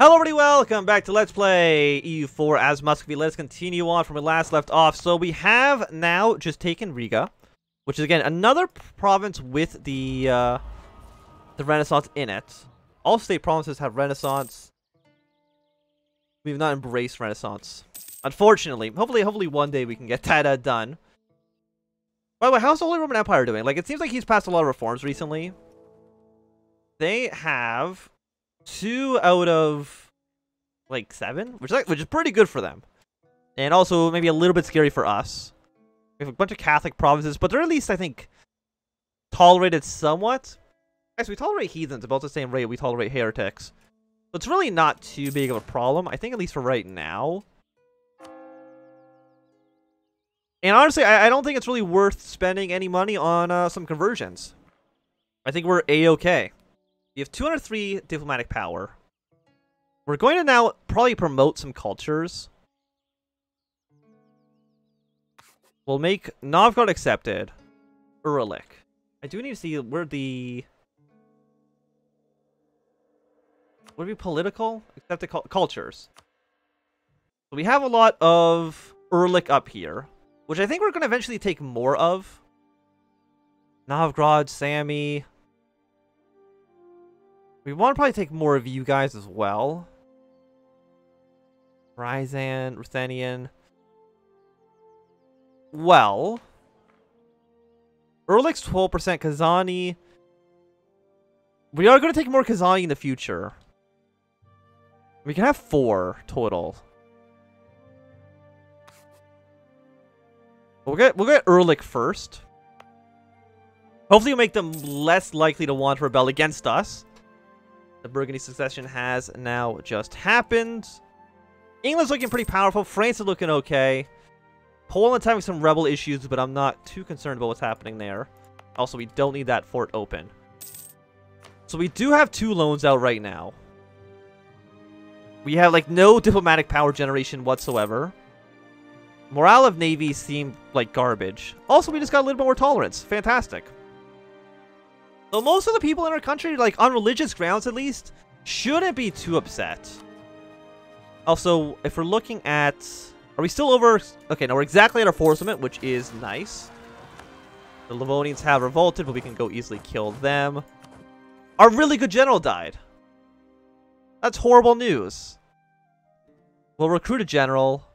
Hello everybody, welcome back to Let's Play EU4 as Muscovy. Let's continue on from where we last left off. So we have now just taken Riga, which is again another province with the Renaissance in it. All state provinces have Renaissance. We've not embraced Renaissance, unfortunately. Hopefully one day we can get that done. By the way, how's the Holy Roman Empire doing? Like, it seems like he's passed a lot of reforms recently. They have 2 out of like 7, which is pretty good for them, and also maybe a little bit scary for us. We have a bunch of Catholic provinces, but they're at least, I think, tolerated somewhat. Guys, we tolerate heathens about the same rate we tolerate heretics, so it's really not too big of a problem, I think, at least for right now. And honestly, I don't think it's really worth spending any money on some conversions. I think we're A-okay. We have 203 diplomatic power. We're going to now probably promote some cultures. We'll make Novgorod accepted. Uralik. I do need to see where the... Would it be political? Accepted cultures. So we have a lot of Urlik up here, which I think we're going to eventually take more of. Novgorod, Sami. We want to probably take more of you guys as well. Ryzan, Ruthenian. Well, Urlik's 12%, Kazani. We are going to take more Kazani in the future. We can have 4 total. We'll get Urlik first. Hopefully we'll make them less likely to want to rebel against us. The Burgundy succession has now just happened. England's looking pretty powerful. France is looking okay. Poland's having some rebel issues, but I'm not too concerned about what's happening there. Also, we don't need that fort open. So we do have 2 loans out right now. We have, like, no diplomatic power generation whatsoever. Morale of navies seemed like garbage. Also, we just got a little bit more tolerance. Fantastic. So most of the people in our country, like on religious grounds at least, shouldn't be too upset. Also, if we're looking at... Are we still over... Okay, no, we're exactly at our force limit, which is nice. The Livonians have revolted, but we can go easily kill them. Our really good general died. That's horrible news. We'll recruit a general.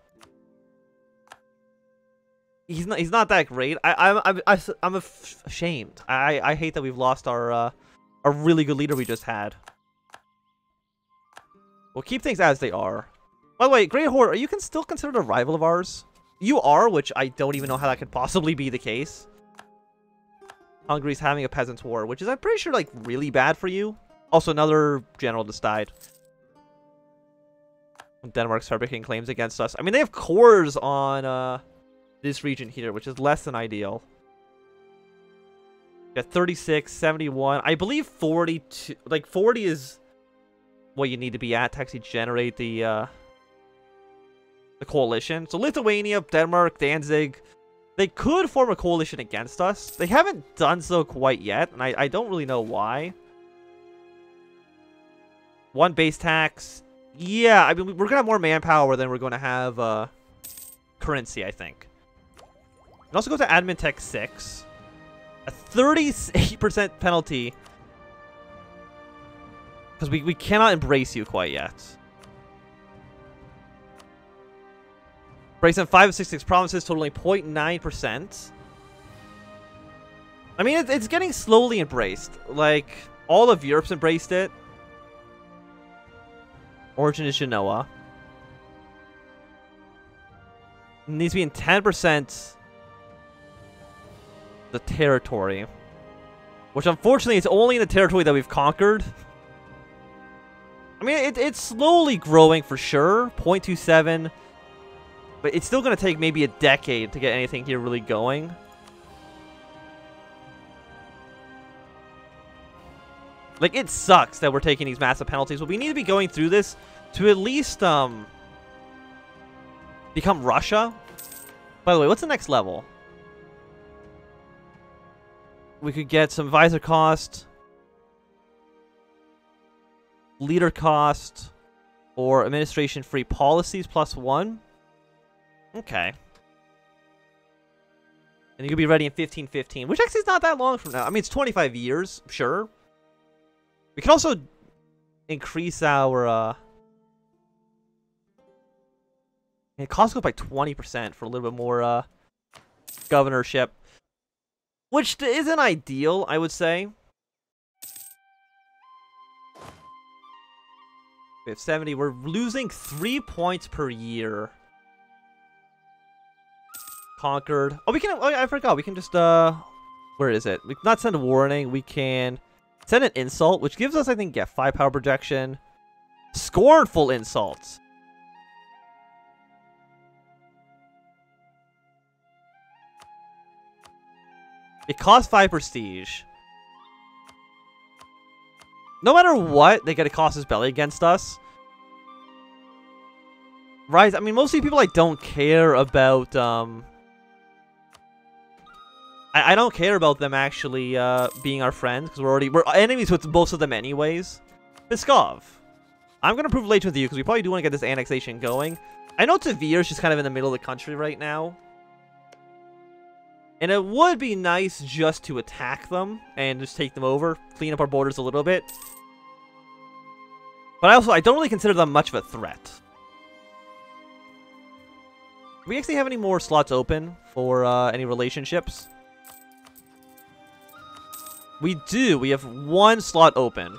He's not that great. I'm ashamed. I hate that we've lost our really good leader we just had. We'll keep things as they are. By the way, Great Horde, are you still considered a rival of ours? You are, which I don't even know how that could possibly be the case. Hungary's having a peasants' war, which is, I'm pretty sure, like, really bad for you. Also, another general just died. Denmark's fabricating claims against us. I mean, they have cores on this region here, which is less than ideal. We got 36, 71. I believe 42. Like, 40 is what you need to be at to actually generate the coalition. So Lithuania, Denmark, Danzig, they could form a coalition against us. They haven't done so quite yet, and I don't really know why. 1 base tax. Yeah, I mean, we're going to have more manpower than we're going to have currency, I think. And also go to Admin Tech 6. A 38% penalty. Because we cannot embrace you quite yet. Embrace in 5 of 66 provinces, totaling 0.9%. I mean, it's getting slowly embraced. Like, all of Europe's embraced it. Origin is Genoa. It needs to be in 10% the territory. Which, unfortunately, is only in the territory that we've conquered. I mean, it's slowly growing for sure. 0.27. But it's still going to take maybe a decade to get anything here really going. Like, it sucks that we're taking these massive penalties, but we need to be going through this to at least become Russia. By the way, what's the next level? We could get some visor cost. Leader cost. Or administration-free policies +1. Okay. And you could be ready in 1515, which actually is not that long from now. I mean, it's 25 years, sure. We can also increase our, it costs go up by 20% for a little bit more, governorship. Which isn't ideal, I would say. We have 70. We're losing 3 points per year. Conquered. Oh, we can. Oh, I forgot. We can just. Where is it? We can not send a warning. We can send an insult, which gives us, I think, 5 power projection. Scornful insults. It costs 5 prestige. No matter what, they get to cost us belly against us. Right? I mean, mostly people don't care about, I don't care about them actually, being our friends, because we're enemies with most of them anyways. Muscovy. I'm gonna prove relation with you, because we probably do want to get this annexation going. I know Tavir is just kind of in the middle of the country right now. And it would be nice just to attack them and just take them over, clean up our borders a little bit. But I don't really consider them much of a threat. Do we actually have any more slots open for any relationships? We do. We have 1 slot open.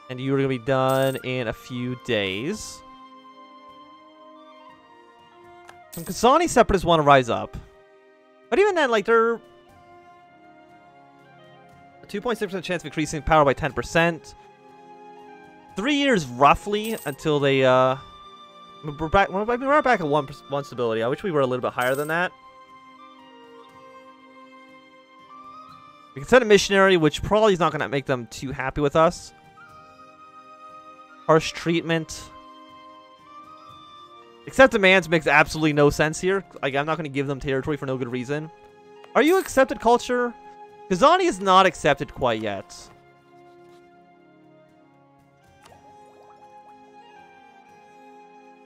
And you are going to be done in a few days. Some Kazani separatists want to rise up. But even then, they're a 2.6% chance of increasing power by 10%. 3 years, roughly, until they, we're back at 1 stability. I wish we were a little bit higher than that. We can send a missionary, which probably is not going to make them too happy with us. Harsh treatment. Accept demands makes absolutely no sense here. I'm not going to give them territory for no good reason. Are you accepted culture? Kazani is not accepted quite yet.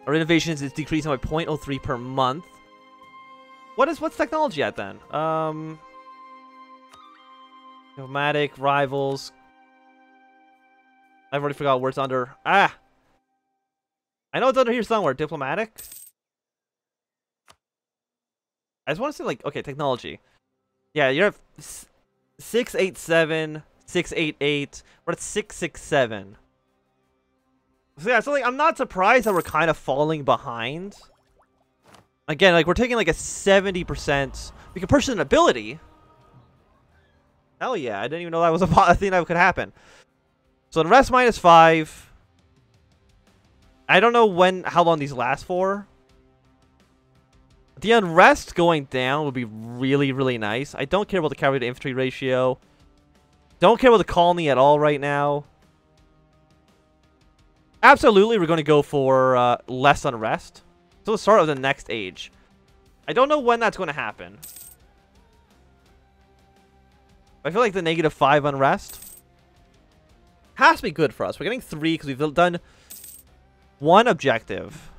Our innovations is decreasing by 0.03 per month. What's technology at then? Nomadic, rivals. I've already forgot where it's under. Ah! I know it's under here somewhere. Diplomatic. I just want to say, okay, technology. Yeah, you're at 687, 688. We're at 667. So yeah, so I'm not surprised that we're kind of falling behind. Again, we're taking a 70%. We can purchase an ability. Hell yeah, I didn't even know that was a thing that could happen. So the rest -5. I don't know how long these last for. The unrest going down would be really, really nice. I don't care about the cavalry to infantry ratio. Don't care about the colony at all right now. Absolutely, we're going to go for less unrest. So the start of the next age. I don't know when that's going to happen. I feel like the -5 unrest has to be good for us. We're getting 3 because we've done 1 objective.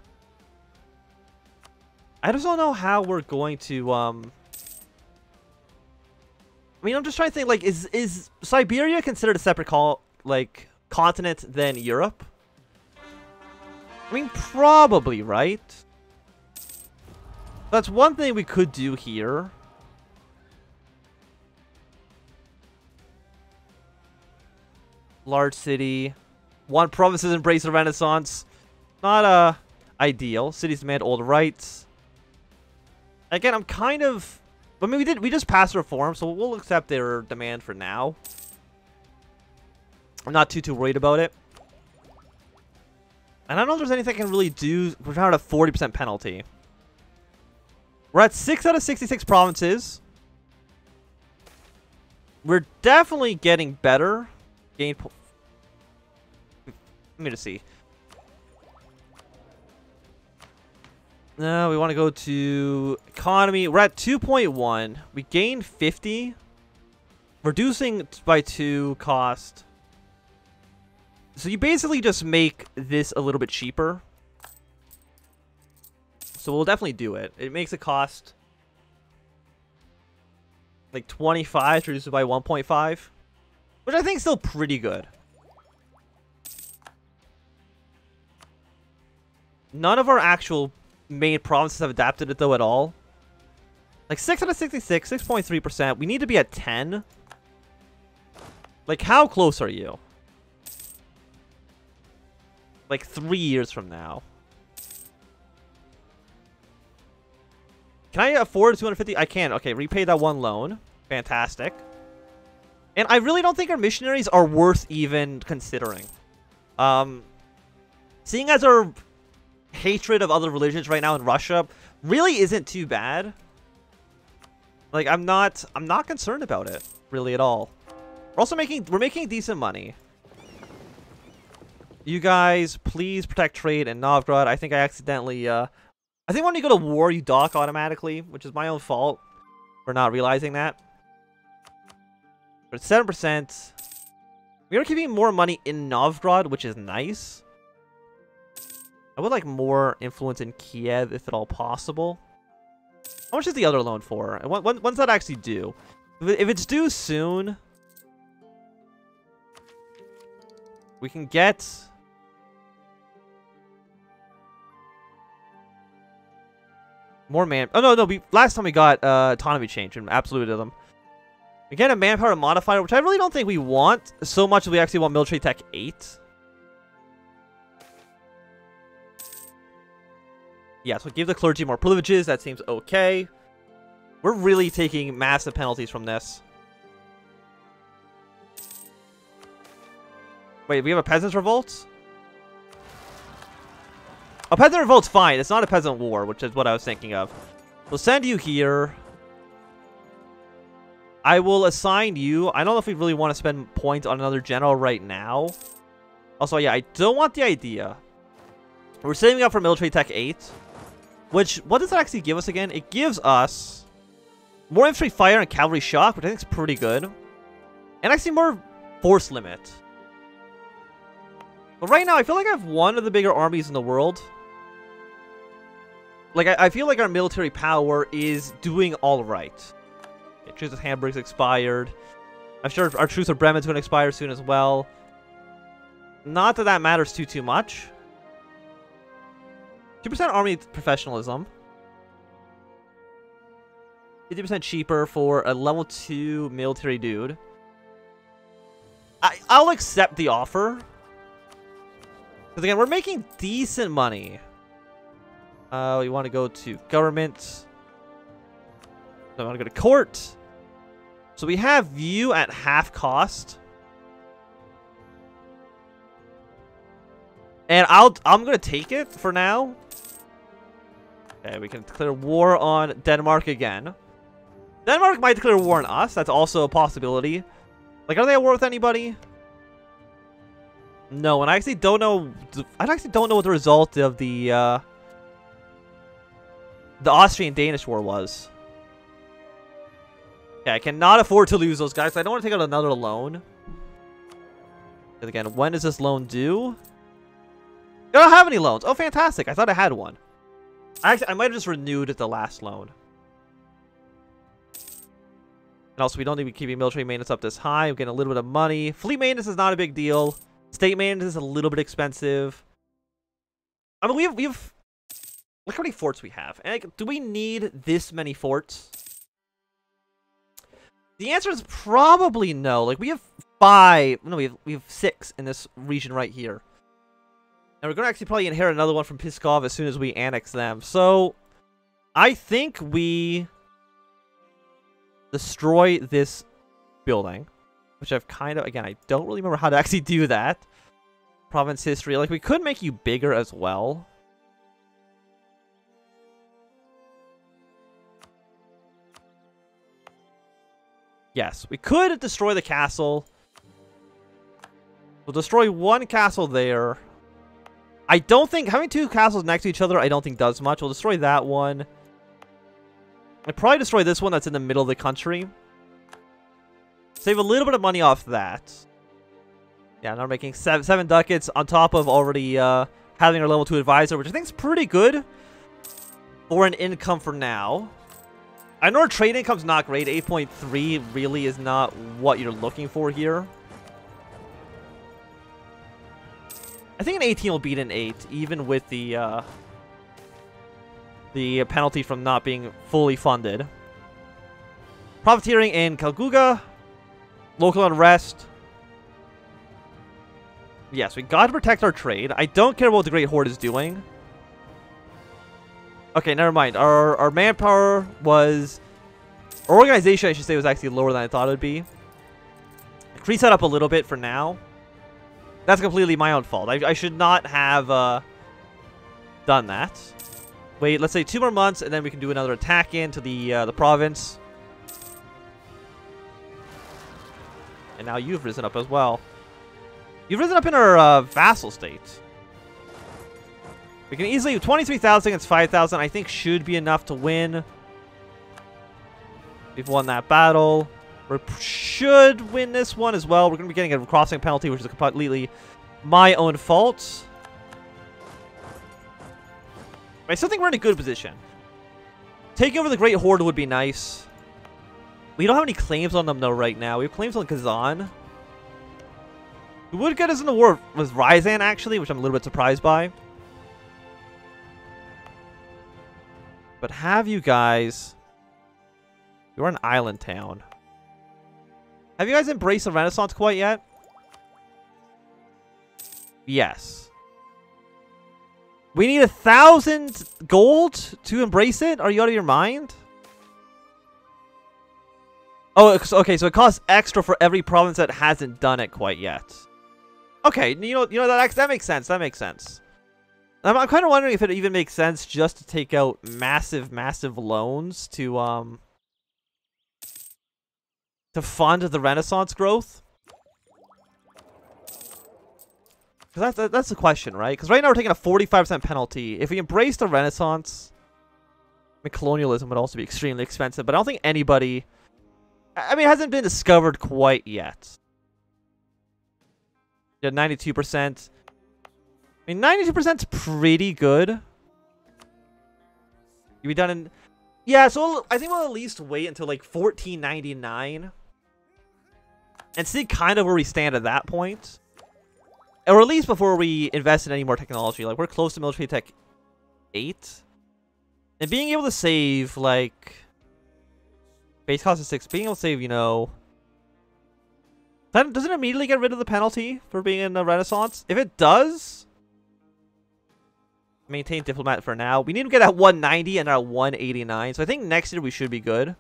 I just don't know how we're going to, I mean, I'm just trying to think, is Siberia considered a separate continent than Europe? I mean, probably, right? That's one thing we could do here. Large city. 1 provinces embrace the Renaissance. Not ideal. Cities demand old rights. Again, I'm kind of... I mean, we just passed reform, so we'll accept their demand for now. I'm not too worried about it. And I don't know if there's anything I can really do. We're down at a 40% penalty. We're at 6 out of 66 provinces. We're definitely getting better. Let me just see. No, we want to go to economy. We're at 2.1. We gained 50. Reducing by 2 cost. So you basically just make this a little bit cheaper. So we'll definitely do it. It makes it cost like 25 to reduce it by 1.5, which I think is still pretty good. None of our actual main provinces have adapted it though at all. Like 6 out of 66, 6.3%. We need to be at 10. Like, how close are you? Like 3 years from now. Can I afford 250? I can. Okay, repay that one loan. Fantastic. And I really don't think our missionaries are worth even considering. Seeing as our hatred of other religions right now in Russia really isn't too bad. Like, I'm not concerned about it really at all. We're making decent money. You guys, please protect trade in Novgorod. I think I accidentally I think when you go to war, you dock automatically, which is my own fault for not realizing that. But 7%. We are keeping more money in Novgorod, which is nice. I would like more influence in Kiev, if at all possible. How much is the other loan for? And when's that actually due? If it's due soon, we can get... more man... Oh, no. Last time we got autonomy change and absoluted them. We get a manpower modifier, which I really don't think we want so much as we actually want military tech 8. Yeah, so give the clergy more privileges. That seems okay. We're really taking massive penalties from this. Wait, we have a peasants' revolt? A peasant revolt's fine. It's not a peasant war, which is what I was thinking of. We'll send you here. I will assign you. I don't know if we really want to spend points on another general right now. Also, yeah, I don't want the idea. We're saving up for military tech 8. Which, what does that actually give us again? It gives us more infantry fire and cavalry shock, which I think is pretty good. And actually more force limit. But right now, I feel like I have one of the bigger armies in the world. Like, I feel like our military power is doing all right. Okay, Truce with Hamburg's expired. I'm sure our Truce with Bremen's going to expire soon as well. Not that matters too much. 2% army professionalism. 50% cheaper for a level 2 military dude. I'll accept the offer. Because again, we're making decent money. We want to go to government. I want to go to court. So we have you at half cost. And I'm going to take it for now. Okay, we can declare war on Denmark again. Denmark might declare war on us. That's also a possibility. Like, are they at war with anybody? No, and I actually don't know. I actually don't know what the result of the Austrian-Danish war was. Okay, I cannot afford to lose those guys. I don't want to take out another loan. And again, when is this loan due? I don't have any loans. Oh, fantastic. I thought I had one. I might have just renewed the last loan. And also, we don't need to be keeping military maintenance up this high. We're getting a little bit of money. Fleet maintenance is not a big deal. State maintenance is a little bit expensive. I mean, we have look how many forts we have. And like, do we need this many forts? The answer is probably no. Like, we have 5. No, we have 6 in this region right here. And we're going to actually probably inherit another one from Pskov as soon as we annex them. So, I think we destroy this building. Which I've kind of... Again, I don't really remember how to actually do that. Province history. Like, we could make you bigger as well. Yes, we could destroy the castle. We'll destroy one castle there. I don't think... Having 2 castles next to each other, I don't think does much. We'll destroy that one. I'll probably destroy this one that's in the middle of the country. Save a little bit of money off that. Yeah, now we're making seven ducats on top of already having our level 2 advisor, which I think is pretty good for an income for now. I know our trade income's not great. 8.3 really is not what you're looking for here. I think an 18 will beat an 8, even with the penalty from not being fully funded. Profiteering in Kalguga. Local unrest. Yes, we gotta protect our trade. I don't care what the Great Horde is doing. Okay, never mind. Our manpower was... Our organization, I should say, was actually lower than I thought it would be. Increase that up a little bit for now. That's completely my own fault. I should not have done that. Wait, let's say 2 more months, and then we can do another attack into the province. And now you've risen up as well. You've risen up in our vassal state. We can easily... 23,000 against 5,000, I think, should be enough to win. We've won that battle. We should win this one as well. We're going to be getting a crossing penalty, which is completely my own fault. I still think we're in a good position. Taking over the Great Horde would be nice. We don't have any claims on them, though, right now. We have claims on Kazan. It would get us in the war with Ryzan, actually, which I'm a little bit surprised by. But have you guys... You're an island town. Have you guys embraced the Renaissance quite yet? Yes. We need 1,000 gold to embrace it? Are you out of your mind? Oh, okay, so it costs extra for every province that hasn't done it quite yet. Okay, you know that makes sense. That makes sense. I'm kind of wondering if it even makes sense just to take out massive loans to fund the Renaissance growth. Because that's the question, right? Because right now we're taking a 45% penalty. If we embrace the Renaissance, I mean, colonialism would also be extremely expensive, but I don't think anybody... I mean, it hasn't been discovered quite yet. Yeah, 92%. I mean, 92% is pretty good. You'll be done in... Yeah, so I think we'll at least wait until, like, 1499. And see kind of where we stand at that point. Or at least before we invest in any more technology. Like, we're close to military tech 8. And being able to save, like... Base cost is 6. Being able to save, you know... Doesn't it immediately get rid of the penalty for being in the Renaissance? If it does... Maintain diplomat for now. We need to get at 190 and at 189. So I think next year we should be good.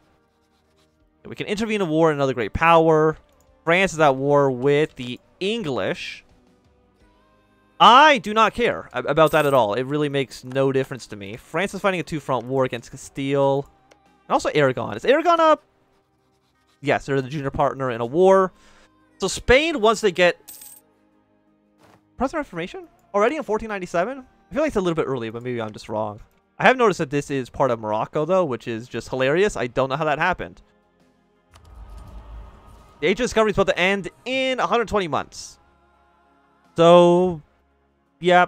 We can intervene in war in another great power. France is at war with the English. I do not care about that at all. It really makes no difference to me. France is fighting a 2-front war against Castile. And also Aragon. Is Aragon up? Yes, they're the junior partner in a war. So Spain, once they get... Protestant Reformation? Already in 1497? I feel like it's a little bit early, but maybe I'm just wrong. I have noticed that this is part of Morocco, though, which is just hilarious. I don't know how that happened. The Age of Discovery is about to end in 120 months. So, yeah.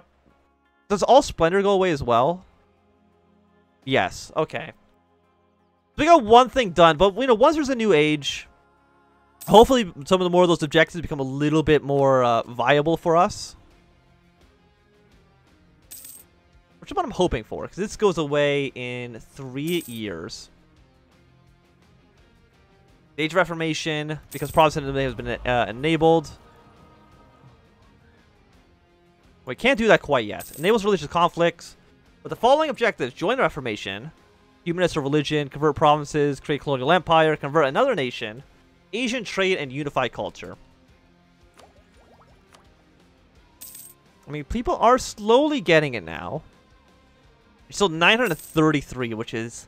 Does all Splendor go away as well? Yes. Okay. So we got one thing done, but, you know, once there's a new age, hopefully some of the more of those objectives become a little bit more viable for us. Which is what I'm hoping for, because this goes away in 3 years. The Age of Reformation, because Protestantism has been enabled. We can't do that quite yet. Enables religious conflicts. But the following objectives: join the Reformation, humanist or religion, convert provinces, create colonial empire, convert another nation, Asian trade, and unify culture. I mean, people are slowly getting it now. Still 933, which is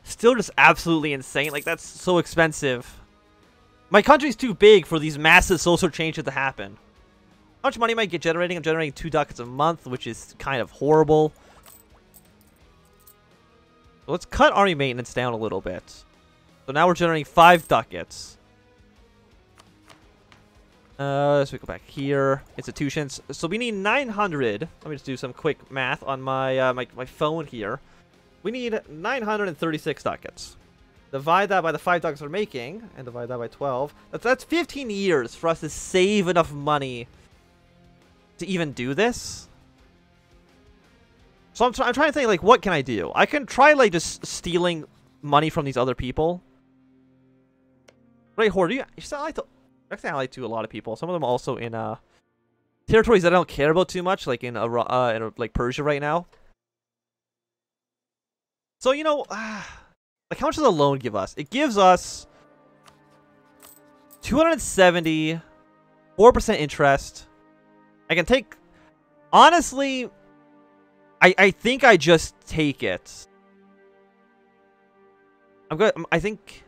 still just absolutely insane. Like, that's so expensive. My country's too big for these massive social changes to happen. How much money am I generating? I'm generating 2 ducats a month, which is kind of horrible. So let's cut army maintenance down a little bit. So now we're generating 5 ducats. So we go back here. Institutions. So we need 900. Let me just do some quick math on my my phone here. We need 936 ducats. Divide that by the 5 ducats we're making, and divide that by 12. That's 15 years for us to save enough money to even do this. So I'm trying to think, like, what can I do? I can try, like, just stealing money from these other people. Right, Horde, you sound like to... Actually, I like to a lot of people. Some of them also in territories that I don't care about too much, like in like Persia right now. So, you know, like, how much does a loan give us? It gives us 270, 4% interest. I can take... Honestly, I think I just take it. I'm good. I think...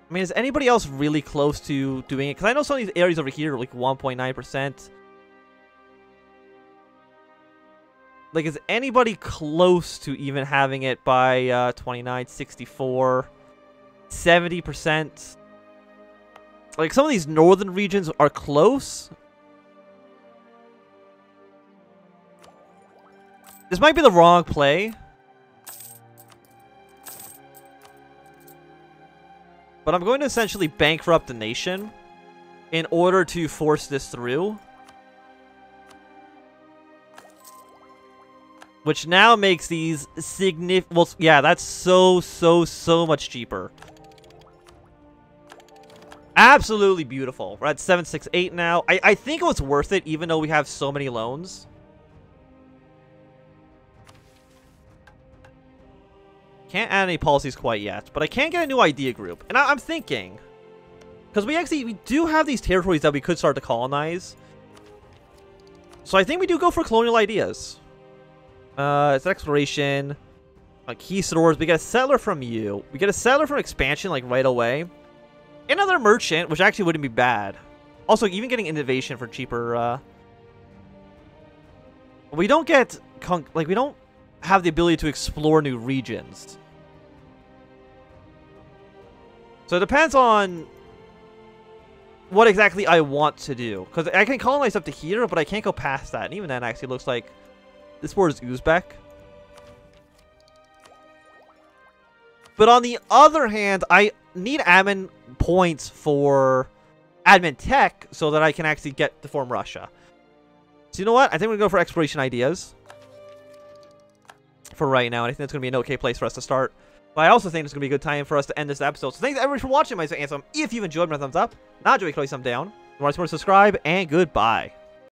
I mean, is anybody else really close to doing it? Because I know some of these areas over here are like 1.9%. Like, is anybody close to even having it by 29, 64, 70%? Like, some of these northern regions are close. This might be the wrong play. But I'm going to essentially bankrupt the nation in order to force this through. Which now makes these significant... Well, yeah, that's so much cheaper. Absolutely beautiful. We're at 768 now. I think it was worth it, even though we have so many loans. Can't add any policies quite yet, but I can get a new idea group. And I'm thinking, because we do have these territories that we could start to colonize. So I think we do go for colonial ideas. It's exploration, conquistadors. We get a settler from you. We get a settler from expansion, like, right away. Another merchant, which actually wouldn't be bad. Also, even getting innovation for cheaper. We don't get we don't have the ability to explore new regions. So it depends on what exactly I want to do. Because I can colonize up to here, but I can't go past that. And even then, actually, looks like this board is Uzbek. But on the other hand, I need admin points for admin tech so that I can actually get to form Russia. So you know what? I think we're going to go for exploration ideas for right now. And I think that's going to be an okay place for us to start. But I also think it's going to be a good time for us to end this episode. So thanks everyone for watching. My name is Ansem. If you've enjoyed, my thumbs up. Not enjoyed, thumbs down. If you want to subscribe, and goodbye.